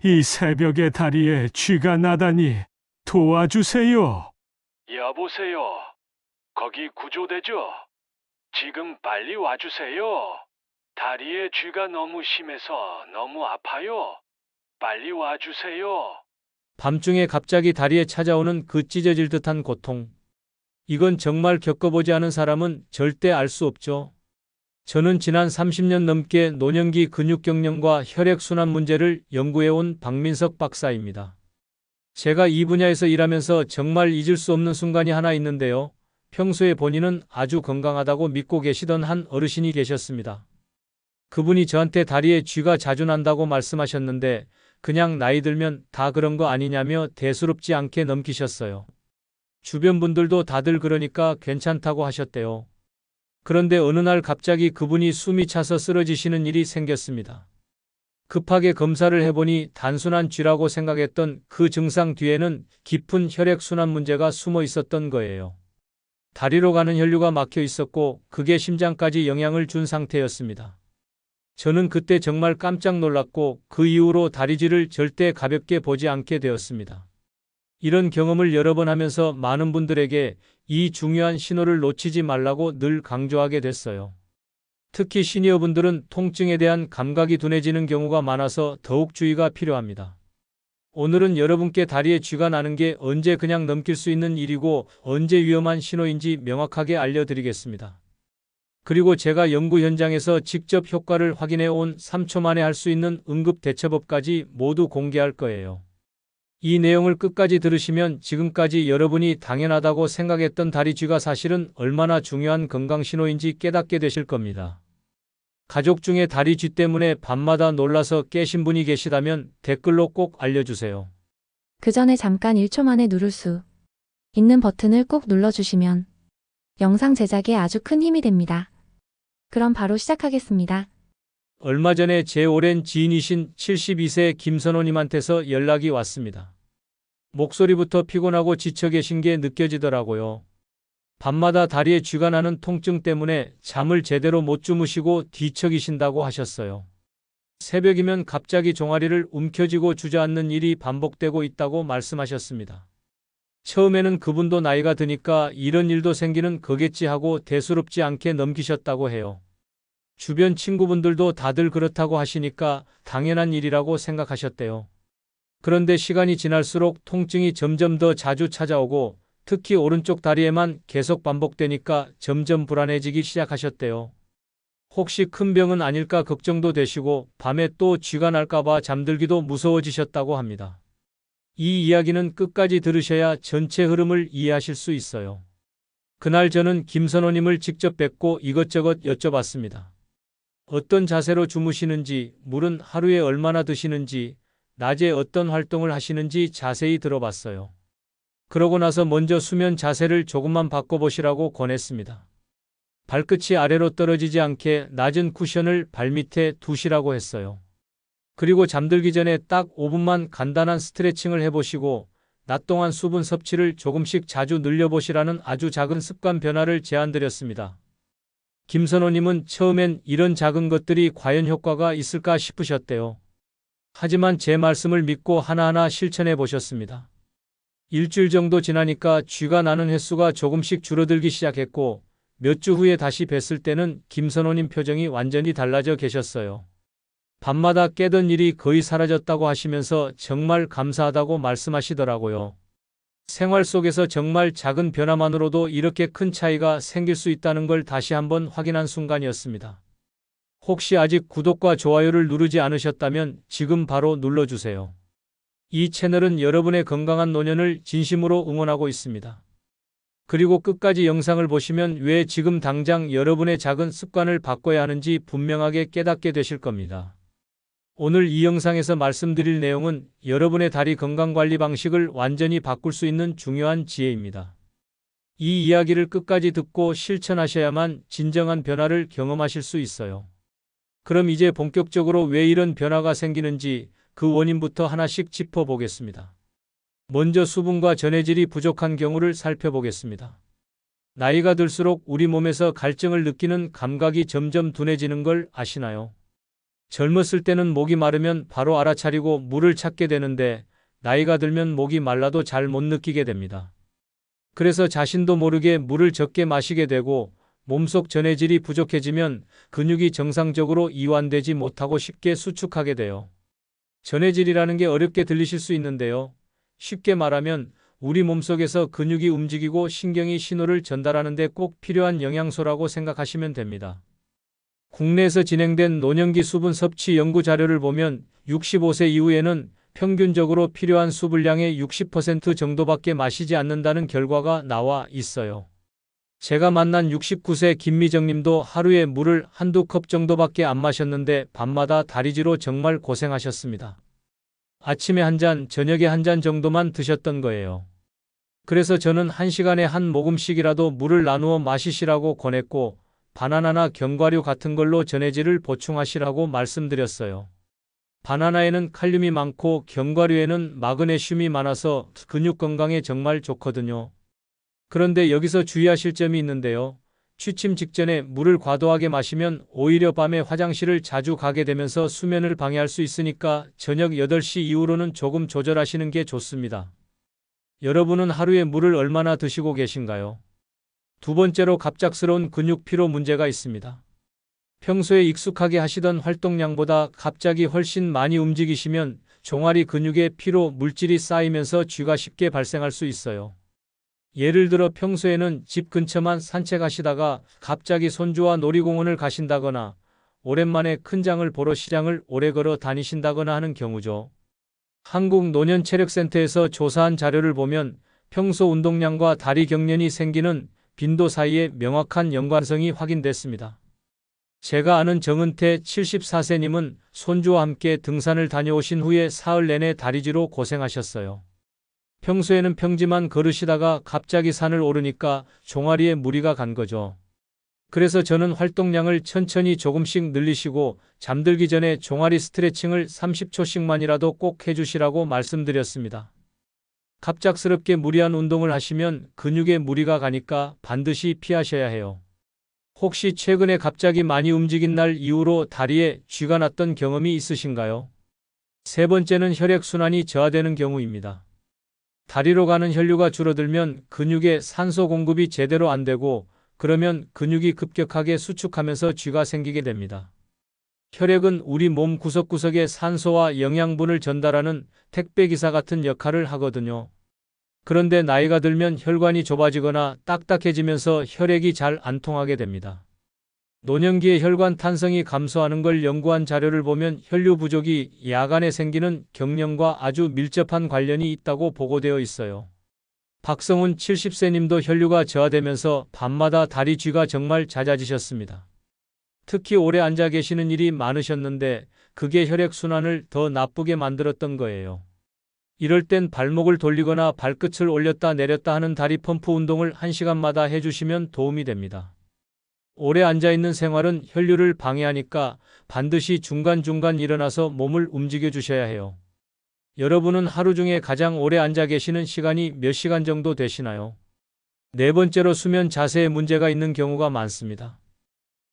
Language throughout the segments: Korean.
이 새벽에 다리에 쥐가 나다니 도와주세요. 여보세요. 거기 구조대죠? 지금 빨리 와주세요. 다리에 쥐가 너무 심해서 너무 아파요. 빨리 와주세요. 밤중에 갑자기 다리에 찾아오는 그 찢어질 듯한 고통. 이건 정말 겪어보지 않은 사람은 절대 알 수 없죠. 저는 지난 30년 넘게 노년기 근육경련과 혈액순환 문제를 연구해온 박민석 박사입니다. 제가 이 분야에서 일하면서 정말 잊을 수 없는 순간이 하나 있는데요. 평소에 본인은 아주 건강하다고 믿고 계시던 한 어르신이 계셨습니다. 그분이 저한테 다리에 쥐가 자주 난다고 말씀하셨는데 그냥 나이 들면 다 그런 거 아니냐며 대수롭지 않게 넘기셨어요. 주변 분들도 다들 그러니까 괜찮다고 하셨대요. 그런데 어느 날 갑자기 그분이 숨이 차서 쓰러지시는 일이 생겼습니다. 급하게 검사를 해보니 단순한 쥐라고 생각했던 그 증상 뒤에는 깊은 혈액순환 문제가 숨어 있었던 거예요. 다리로 가는 혈류가 막혀 있었고 그게 심장까지 영향을 준 상태였습니다. 저는 그때 정말 깜짝 놀랐고 그 이후로 다리쥐를 절대 가볍게 보지 않게 되었습니다. 이런 경험을 여러 번 하면서 많은 분들에게 이 중요한 신호를 놓치지 말라고 늘 강조하게 됐어요. 특히 시니어분들은 통증에 대한 감각이 둔해지는 경우가 많아서 더욱 주의가 필요합니다. 오늘은 여러분께 다리에 쥐가 나는 게 언제 그냥 넘길 수 있는 일이고 언제 위험한 신호인지 명확하게 알려드리겠습니다. 그리고 제가 연구 현장에서 직접 효과를 확인해 온 3초 만에 할 수 있는 응급대처법까지 모두 공개할 거예요. 이 내용을 끝까지 들으시면 지금까지 여러분이 당연하다고 생각했던 다리쥐가 사실은 얼마나 중요한 건강신호인지 깨닫게 되실 겁니다. 가족 중에 다리쥐 때문에 밤마다 놀라서 깨신 분이 계시다면 댓글로 꼭 알려주세요. 그 전에 잠깐 1초 만에 누를 수 있는 버튼을 꼭 눌러주시면 영상 제작에 아주 큰 힘이 됩니다. 그럼 바로 시작하겠습니다. 얼마 전에 제 오랜 지인이신 72세 김선호님한테서 연락이 왔습니다. 목소리부터 피곤하고 지쳐 계신 게 느껴지더라고요. 밤마다 다리에 쥐가 나는 통증 때문에 잠을 제대로 못 주무시고 뒤척이신다고 하셨어요. 새벽이면 갑자기 종아리를 움켜쥐고 주저앉는 일이 반복되고 있다고 말씀하셨습니다. 처음에는 그분도 나이가 드니까 이런 일도 생기는 거겠지 하고 대수롭지 않게 넘기셨다고 해요. 주변 친구분들도 다들 그렇다고 하시니까 당연한 일이라고 생각하셨대요. 그런데 시간이 지날수록 통증이 점점 더 자주 찾아오고 특히 오른쪽 다리에만 계속 반복되니까 점점 불안해지기 시작하셨대요. 혹시 큰 병은 아닐까 걱정도 되시고 밤에 또 쥐가 날까봐 잠들기도 무서워지셨다고 합니다. 이 이야기는 끝까지 들으셔야 전체 흐름을 이해하실 수 있어요. 그날 저는 김선호님을 직접 뵙고 이것저것 여쭤봤습니다. 어떤 자세로 주무시는지, 물은 하루에 얼마나 드시는지, 낮에 어떤 활동을 하시는지 자세히 들어봤어요. 그러고 나서 먼저 수면 자세를 조금만 바꿔보시라고 권했습니다. 발끝이 아래로 떨어지지 않게 낮은 쿠션을 발밑에 두시라고 했어요. 그리고 잠들기 전에 딱 5분만 간단한 스트레칭을 해보시고 낮 동안 수분 섭취를 조금씩 자주 늘려보시라는 아주 작은 습관 변화를 제안드렸습니다. 김선호님은 처음엔 이런 작은 것들이 과연 효과가 있을까 싶으셨대요. 하지만 제 말씀을 믿고 하나하나 실천해 보셨습니다. 일주일 정도 지나니까 쥐가 나는 횟수가 조금씩 줄어들기 시작했고 몇 주 후에 다시 뵀을 때는 김선호님 표정이 완전히 달라져 계셨어요. 밤마다 깨던 일이 거의 사라졌다고 하시면서 정말 감사하다고 말씀하시더라고요. 생활 속에서 정말 작은 변화만으로도 이렇게 큰 차이가 생길 수 있다는 걸 다시 한번 확인한 순간이었습니다. 혹시 아직 구독과 좋아요를 누르지 않으셨다면 지금 바로 눌러주세요. 이 채널은 여러분의 건강한 노년을 진심으로 응원하고 있습니다. 그리고 끝까지 영상을 보시면 왜 지금 당장 여러분의 작은 습관을 바꿔야 하는지 분명하게 깨닫게 되실 겁니다. 오늘 이 영상에서 말씀드릴 내용은 여러분의 다리 건강관리 방식을 완전히 바꿀 수 있는 중요한 지혜입니다. 이 이야기를 끝까지 듣고 실천하셔야만 진정한 변화를 경험하실 수 있어요. 그럼 이제 본격적으로 왜 이런 변화가 생기는지 그 원인부터 하나씩 짚어보겠습니다. 먼저 수분과 전해질이 부족한 경우를 살펴보겠습니다. 나이가 들수록 우리 몸에서 갈증을 느끼는 감각이 점점 둔해지는 걸 아시나요? 젊었을 때는 목이 마르면 바로 알아차리고 물을 찾게 되는데 나이가 들면 목이 말라도 잘 못 느끼게 됩니다. 그래서 자신도 모르게 물을 적게 마시게 되고 몸속 전해질이 부족해지면 근육이 정상적으로 이완되지 못하고 쉽게 수축하게 돼요. 전해질이라는 게 어렵게 들리실 수 있는데요. 쉽게 말하면 우리 몸속에서 근육이 움직이고 신경이 신호를 전달하는 데 꼭 필요한 영양소라고 생각하시면 됩니다. 국내에서 진행된 노년기 수분 섭취 연구 자료를 보면 65세 이후에는 평균적으로 필요한 수분량의 60% 정도밖에 마시지 않는다는 결과가 나와 있어요. 제가 만난 69세 김미정 님도 하루에 물을 한두 컵 정도밖에 안 마셨는데 밤마다 다리지로 정말 고생하셨습니다. 아침에 한 잔, 저녁에 한 잔 정도만 드셨던 거예요. 그래서 저는 1시간에 한 모금씩이라도 물을 나누어 마시시라고 권했고 바나나나 견과류 같은 걸로 전해질을 보충하시라고 말씀드렸어요. 바나나에는 칼륨이 많고 견과류에는 마그네슘이 많아서 근육 건강에 정말 좋거든요. 그런데 여기서 주의하실 점이 있는데요. 취침 직전에 물을 과도하게 마시면 오히려 밤에 화장실을 자주 가게 되면서 수면을 방해할 수 있으니까 저녁 8시 이후로는 조금 조절하시는 게 좋습니다. 여러분은 하루에 물을 얼마나 드시고 계신가요? 두 번째로 갑작스러운 근육 피로 문제가 있습니다. 평소에 익숙하게 하시던 활동량보다 갑자기 훨씬 많이 움직이시면 종아리 근육에 피로 물질이 쌓이면서 쥐가 쉽게 발생할 수 있어요. 예를 들어 평소에는 집 근처만 산책하시다가 갑자기 손주와 놀이공원을 가신다거나 오랜만에 큰 장을 보러 시장을 오래 걸어 다니신다거나 하는 경우죠. 한국노년체력센터에서 조사한 자료를 보면 평소 운동량과 다리 경련이 생기는 빈도 사이에 명확한 연관성이 확인됐습니다. 제가 아는 정은태 74세님은 손주와 함께 등산을 다녀오신 후에 사흘 내내 다리지로 고생하셨어요. 평소에는 평지만 걸으시다가 갑자기 산을 오르니까 종아리에 무리가 간 거죠. 그래서 저는 활동량을 천천히 조금씩 늘리시고 잠들기 전에 종아리 스트레칭을 30초씩만이라도 꼭 해주시라고 말씀드렸습니다. 갑작스럽게 무리한 운동을 하시면 근육에 무리가 가니까 반드시 피하셔야 해요. 혹시 최근에 갑자기 많이 움직인 날 이후로 다리에 쥐가 났던 경험이 있으신가요? 세 번째는 혈액순환이 저하되는 경우입니다. 다리로 가는 혈류가 줄어들면 근육에 산소 공급이 제대로 안 되고 그러면 근육이 급격하게 수축하면서 쥐가 생기게 됩니다. 혈액은 우리 몸 구석구석에 산소와 영양분을 전달하는 택배기사 같은 역할을 하거든요. 그런데 나이가 들면 혈관이 좁아지거나 딱딱해지면서 혈액이 잘 안 통하게 됩니다. 노년기에 혈관 탄성이 감소하는 걸 연구한 자료를 보면 혈류 부족이 야간에 생기는 경련과 아주 밀접한 관련이 있다고 보고되어 있어요. 박성훈 70세님도 혈류가 저하되면서 밤마다 다리 쥐가 정말 잦아지셨습니다. 특히 오래 앉아 계시는 일이 많으셨는데 그게 혈액순환을 더 나쁘게 만들었던 거예요. 이럴 땐 발목을 돌리거나 발끝을 올렸다 내렸다 하는 다리 펌프 운동을 1시간마다 해주시면 도움이 됩니다. 오래 앉아있는 생활은 혈류를 방해하니까 반드시 중간중간 일어나서 몸을 움직여 주셔야 해요. 여러분은 하루 중에 가장 오래 앉아 계시는 시간이 몇 시간 정도 되시나요? 네 번째로 수면 자세에 문제가 있는 경우가 많습니다.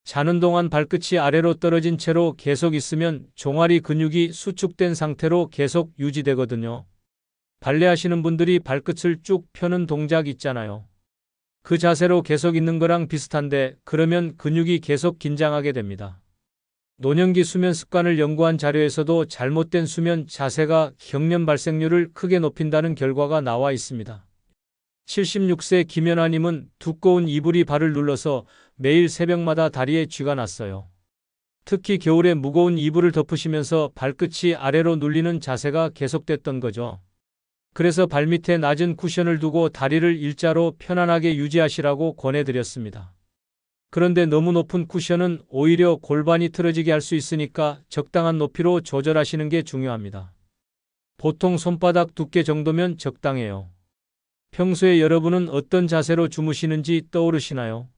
자는 동안 발끝이 아래로 떨어진 채로 계속 있으면 종아리 근육이 수축된 상태로 계속 유지되거든요. 발레하시는 분들이 발끝을 쭉 펴는 동작 있잖아요. 그 자세로 계속 있는 거랑 비슷한데 그러면 근육이 계속 긴장하게 됩니다. 노년기 수면 습관을 연구한 자료에서도 잘못된 수면 자세가 경련 발생률을 크게 높인다는 결과가 나와 있습니다. 76세 김연아님은 두꺼운 이불이 발을 눌러서 매일 새벽마다 다리에 쥐가 났어요. 특히 겨울에 무거운 이불을 덮으시면서 발끝이 아래로 눌리는 자세가 계속됐던 거죠. 그래서 발밑에 낮은 쿠션을 두고 다리를 일자로 편안하게 유지하시라고 권해드렸습니다. 그런데 너무 높은 쿠션은 오히려 골반이 틀어지게 할 수 있으니까 적당한 높이로 조절하시는 게 중요합니다. 보통 손바닥 두께 정도면 적당해요. 평소에 여러분은 어떤 자세로 주무시는지 떠오르시나요?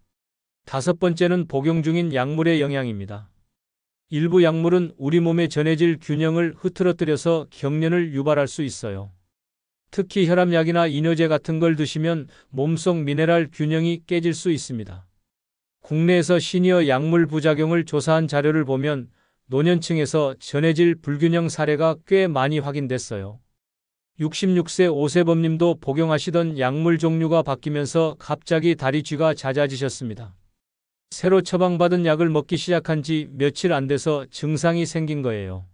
다섯 번째는 복용 중인 약물의 영향입니다. 일부 약물은 우리 몸의 전해질 균형을 흐트러뜨려서 경련을 유발할 수 있어요. 특히 혈압약이나 이뇨제 같은 걸 드시면 몸속 미네랄 균형이 깨질 수 있습니다. 국내에서 시니어 약물 부작용을 조사한 자료를 보면 노년층에서 전해질 불균형 사례가 꽤 많이 확인됐어요. 66세 오세범님도 복용하시던 약물 종류가 바뀌면서 갑자기 다리 쥐가 잦아지셨습니다. 새로 처방받은 약을 먹기 시작한 지 며칠 안 돼서 증상이 생긴 거예요.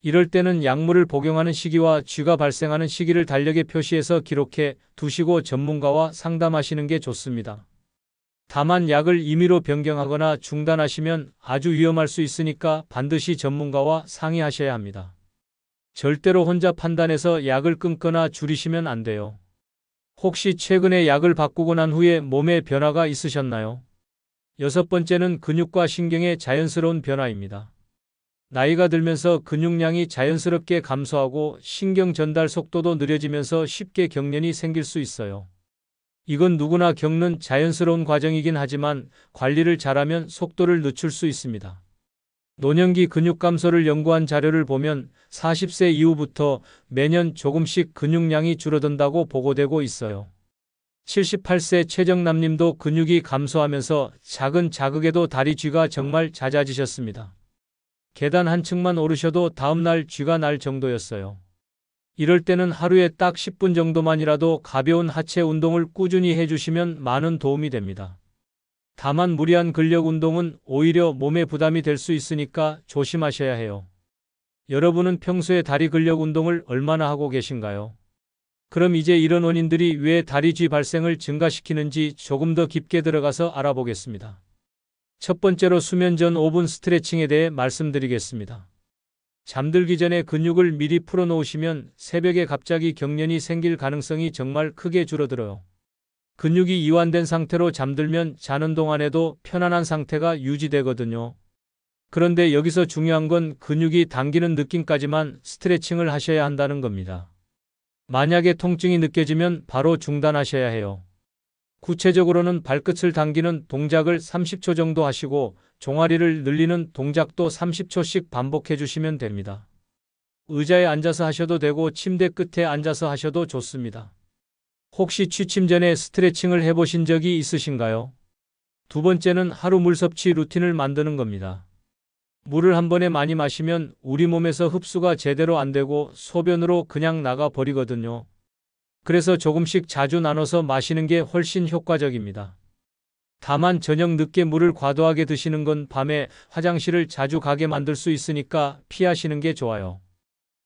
이럴 때는 약물을 복용하는 시기와 쥐가 발생하는 시기를 달력에 표시해서 기록해 두시고 전문가와 상담하시는 게 좋습니다. 다만 약을 임의로 변경하거나 중단하시면 아주 위험할 수 있으니까 반드시 전문가와 상의하셔야 합니다. 절대로 혼자 판단해서 약을 끊거나 줄이시면 안 돼요. 혹시 최근에 약을 바꾸고 난 후에 몸에 변화가 있으셨나요? 6번째는 근육과 신경의 자연스러운 변화입니다. 나이가 들면서 근육량이 자연스럽게 감소하고 신경 전달 속도도 느려지면서 쉽게 경련이 생길 수 있어요. 이건 누구나 겪는 자연스러운 과정이긴 하지만 관리를 잘하면 속도를 늦출 수 있습니다. 노년기 근육 감소를 연구한 자료를 보면 40세 이후부터 매년 조금씩 근육량이 줄어든다고 보고되고 있어요. 78세 최정남님도 근육이 감소하면서 작은 자극에도 다리 쥐가 정말 잦아지셨습니다. 계단 한 층만 오르셔도 다음날 쥐가 날 정도였어요. 이럴 때는 하루에 딱 10분 정도만이라도 가벼운 하체 운동을 꾸준히 해주시면 많은 도움이 됩니다. 다만 무리한 근력 운동은 오히려 몸에 부담이 될 수 있으니까 조심하셔야 해요. 여러분은 평소에 다리 근력 운동을 얼마나 하고 계신가요? 그럼 이제 이런 원인들이 왜 다리 쥐 발생을 증가시키는지 조금 더 깊게 들어가서 알아보겠습니다. 첫 번째로 수면 전 5분 스트레칭에 대해 말씀드리겠습니다. 잠들기 전에 근육을 미리 풀어놓으시면 새벽에 갑자기 경련이 생길 가능성이 정말 크게 줄어들어요. 근육이 이완된 상태로 잠들면 자는 동안에도 편안한 상태가 유지되거든요. 그런데 여기서 중요한 건 근육이 당기는 느낌까지만 스트레칭을 하셔야 한다는 겁니다. 만약에 통증이 느껴지면 바로 중단하셔야 해요. 구체적으로는 발끝을 당기는 동작을 30초 정도 하시고 종아리를 늘리는 동작도 30초씩 반복해 주시면 됩니다. 의자에 앉아서 하셔도 되고 침대 끝에 앉아서 하셔도 좋습니다. 혹시 취침 전에 스트레칭을 해보신 적이 있으신가요? 두 번째는 하루 물 섭취 루틴을 만드는 겁니다. 물을 한 번에 많이 마시면 우리 몸에서 흡수가 제대로 안 되고 소변으로 그냥 나가 버리거든요. 그래서 조금씩 자주 나눠서 마시는 게 훨씬 효과적입니다. 다만 저녁 늦게 물을 과도하게 드시는 건 밤에 화장실을 자주 가게 만들 수 있으니까 피하시는 게 좋아요.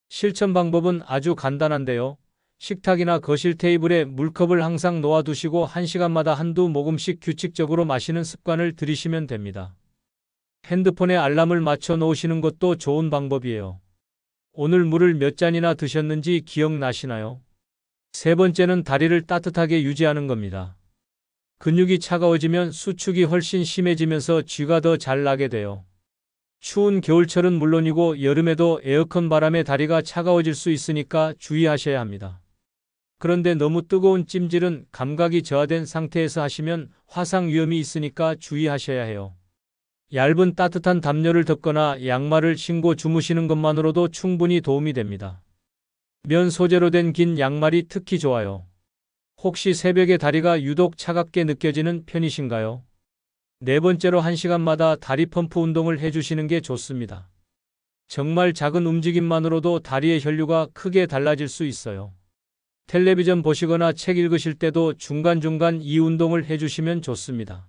실천 방법은 아주 간단한데요. 식탁이나 거실 테이블에 물컵을 항상 놓아두시고 1시간마다 한두 모금씩 규칙적으로 마시는 습관을 들이시면 됩니다. 핸드폰에 알람을 맞춰 놓으시는 것도 좋은 방법이에요. 오늘 물을 몇 잔이나 드셨는지 기억나시나요? 세 번째는 다리를 따뜻하게 유지하는 겁니다. 근육이 차가워지면 수축이 훨씬 심해지면서 쥐가 더 잘 나게 돼요. 추운 겨울철은 물론이고 여름에도 에어컨 바람에 다리가 차가워질 수 있으니까 주의하셔야 합니다. 그런데 너무 뜨거운 찜질은 감각이 저하된 상태에서 하시면 화상 위험이 있으니까 주의하셔야 해요. 얇은 따뜻한 담요를 덮거나 양말을 신고 주무시는 것만으로도 충분히 도움이 됩니다. 면 소재로 된 긴 양말이 특히 좋아요. 혹시 새벽에 다리가 유독 차갑게 느껴지는 편이신가요? 네 번째로 1시간마다 다리 펌프 운동을 해주시는 게 좋습니다. 정말 작은 움직임만으로도 다리의 혈류가 크게 달라질 수 있어요. 텔레비전 보시거나 책 읽으실 때도 중간중간 이 운동을 해주시면 좋습니다.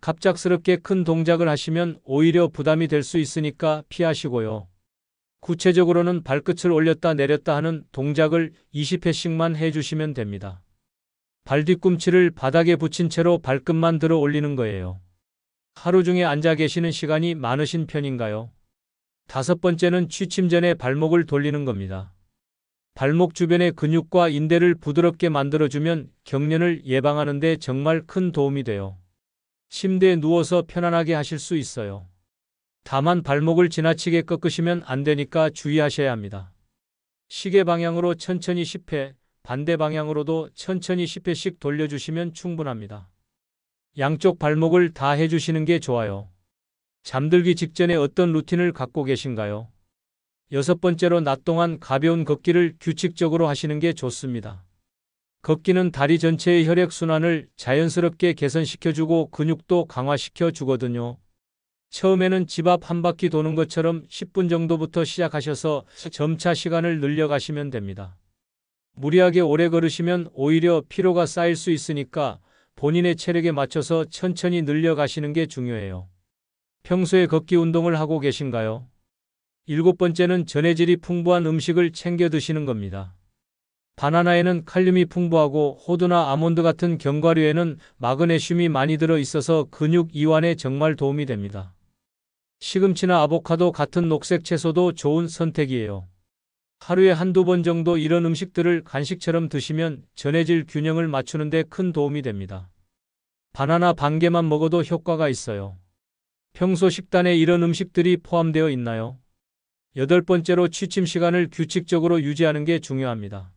갑작스럽게 큰 동작을 하시면 오히려 부담이 될 수 있으니까 피하시고요. 구체적으로는 발끝을 올렸다 내렸다 하는 동작을 20회씩만 해주시면 됩니다. 발 뒤꿈치를 바닥에 붙인 채로 발끝만 들어 올리는 거예요. 하루 중에 앉아 계시는 시간이 많으신 편인가요? 다섯 번째는 취침 전에 발목을 돌리는 겁니다. 발목 주변의 근육과 인대를 부드럽게 만들어주면 경련을 예방하는 데 정말 큰 도움이 돼요. 침대에 누워서 편안하게 하실 수 있어요. 다만 발목을 지나치게 꺾으시면 안 되니까 주의하셔야 합니다. 시계 방향으로 천천히 10회, 반대 방향으로도 천천히 10회씩 돌려주시면 충분합니다. 양쪽 발목을 다 해주시는 게 좋아요. 잠들기 직전에 어떤 루틴을 갖고 계신가요? 여섯 번째로 낮 동안 가벼운 걷기를 규칙적으로 하시는 게 좋습니다. 걷기는 다리 전체의 혈액순환을 자연스럽게 개선시켜주고 근육도 강화시켜 주거든요. 처음에는 집 앞 한 바퀴 도는 것처럼 10분 정도부터 시작하셔서 점차 시간을 늘려가시면 됩니다. 무리하게 오래 걸으시면 오히려 피로가 쌓일 수 있으니까 본인의 체력에 맞춰서 천천히 늘려가시는 게 중요해요. 평소에 걷기 운동을 하고 계신가요? 7번째는 전해질이 풍부한 음식을 챙겨 드시는 겁니다. 바나나에는 칼륨이 풍부하고 호두나 아몬드 같은 견과류에는 마그네슘이 많이 들어 있어서 근육 이완에 정말 도움이 됩니다. 시금치나 아보카도 같은 녹색 채소도 좋은 선택이에요. 하루에 한두 번 정도 이런 음식들을 간식처럼 드시면 전해질 균형을 맞추는 데 큰 도움이 됩니다. 바나나 반 개만 먹어도 효과가 있어요. 평소 식단에 이런 음식들이 포함되어 있나요? 8번째로 취침 시간을 규칙적으로 유지하는 게 중요합니다.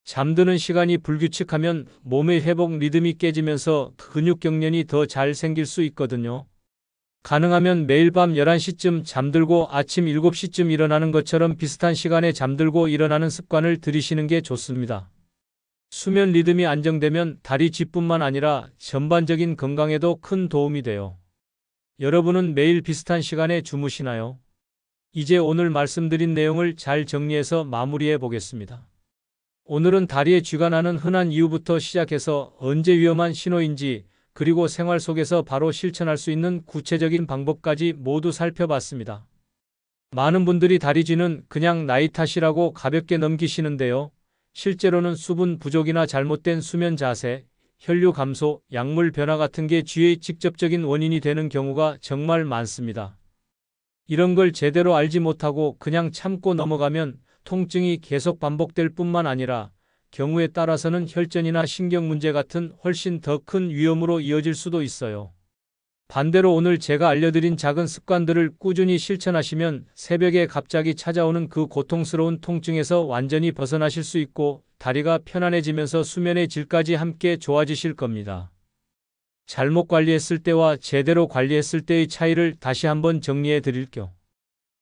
잠드는 시간이 불규칙하면 몸의 회복 리듬이 깨지면서 근육 경련이 더 잘 생길 수 있거든요. 가능하면 매일 밤 11시쯤 잠들고 아침 7시쯤 일어나는 것처럼 비슷한 시간에 잠들고 일어나는 습관을 들이시는 게 좋습니다. 수면 리듬이 안정되면 다리 쥐뿐만 아니라 전반적인 건강에도 큰 도움이 돼요. 여러분은 매일 비슷한 시간에 주무시나요? 이제 오늘 말씀드린 내용을 잘 정리해서 마무리해 보겠습니다. 오늘은 다리에 쥐가 나는 흔한 이유부터 시작해서 언제 위험한 신호인지 그리고 생활 속에서 바로 실천할 수 있는 구체적인 방법까지 모두 살펴봤습니다. 많은 분들이 다리 쥐는 그냥 나이 탓이라고 가볍게 넘기시는데요. 실제로는 수분 부족이나 잘못된 수면 자세, 혈류 감소, 약물 변화 같은 게 쥐의 직접적인 원인이 되는 경우가 정말 많습니다. 이런 걸 제대로 알지 못하고 그냥 참고 넘어가면 통증이 계속 반복될 뿐만 아니라 경우에 따라서는 혈전이나 신경 문제 같은 훨씬 더 큰 위험으로 이어질 수도 있어요. 반대로 오늘 제가 알려드린 작은 습관들을 꾸준히 실천하시면 새벽에 갑자기 찾아오는 그 고통스러운 통증에서 완전히 벗어나실 수 있고 다리가 편안해지면서 수면의 질까지 함께 좋아지실 겁니다. 잘못 관리했을 때와 제대로 관리했을 때의 차이를 다시 한번 정리해 드릴게요.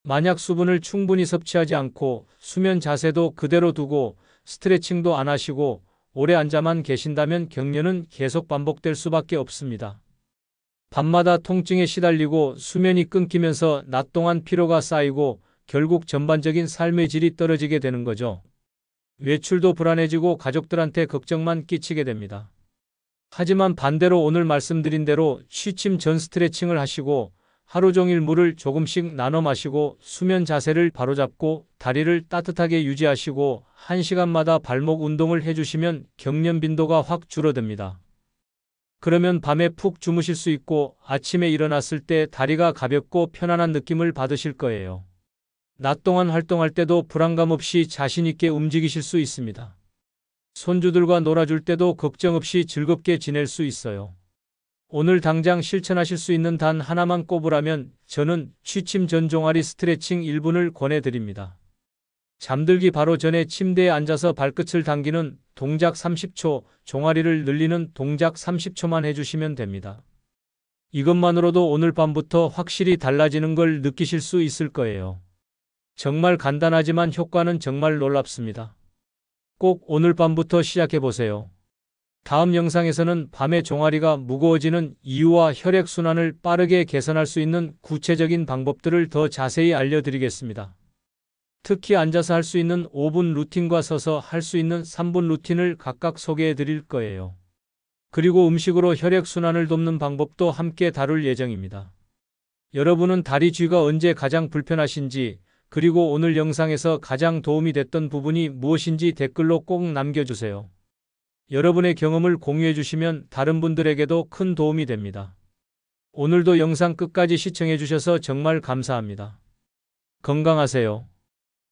만약 수분을 충분히 섭취하지 않고 수면 자세도 그대로 두고 스트레칭도 안 하시고 오래 앉아만 계신다면 경련은 계속 반복될 수밖에 없습니다. 밤마다 통증에 시달리고 수면이 끊기면서 낮 동안 피로가 쌓이고 결국 전반적인 삶의 질이 떨어지게 되는 거죠. 외출도 불안해지고 가족들한테 걱정만 끼치게 됩니다. 하지만 반대로 오늘 말씀드린 대로 취침 전 스트레칭을 하시고 하루 종일 물을 조금씩 나눠 마시고 수면 자세를 바로잡고 다리를 따뜻하게 유지하시고 1시간마다 발목 운동을 해주시면 경련 빈도가 확 줄어듭니다. 그러면 밤에 푹 주무실 수 있고 아침에 일어났을 때 다리가 가볍고 편안한 느낌을 받으실 거예요. 낮 동안 활동할 때도 불안감 없이 자신 있게 움직이실 수 있습니다. 손주들과 놀아줄 때도 걱정 없이 즐겁게 지낼 수 있어요. 오늘 당장 실천하실 수 있는 단 하나만 꼽으라면 저는 취침 전 종아리 스트레칭 1분을 권해드립니다. 잠들기 바로 전에 침대에 앉아서 발끝을 당기는 동작 30초, 종아리를 늘리는 동작 30초만 해주시면 됩니다. 이것만으로도 오늘 밤부터 확실히 달라지는 걸 느끼실 수 있을 거예요. 정말 간단하지만 효과는 정말 놀랍습니다. 꼭 오늘 밤부터 시작해보세요. 다음 영상에서는 밤에 종아리가 무거워지는 이유와 혈액순환을 빠르게 개선할 수 있는 구체적인 방법들을 더 자세히 알려드리겠습니다. 특히 앉아서 할 수 있는 5분 루틴과 서서 할 수 있는 3분 루틴을 각각 소개해 드릴 거예요. 그리고 음식으로 혈액순환을 돕는 방법도 함께 다룰 예정입니다. 여러분은 다리 쥐가 언제 가장 불편하신지 그리고 오늘 영상에서 가장 도움이 됐던 부분이 무엇인지 댓글로 꼭 남겨주세요. 여러분의 경험을 공유해 주시면 다른 분들에게도 큰 도움이 됩니다. 오늘도 영상 끝까지 시청해 주셔서 정말 감사합니다. 건강하세요.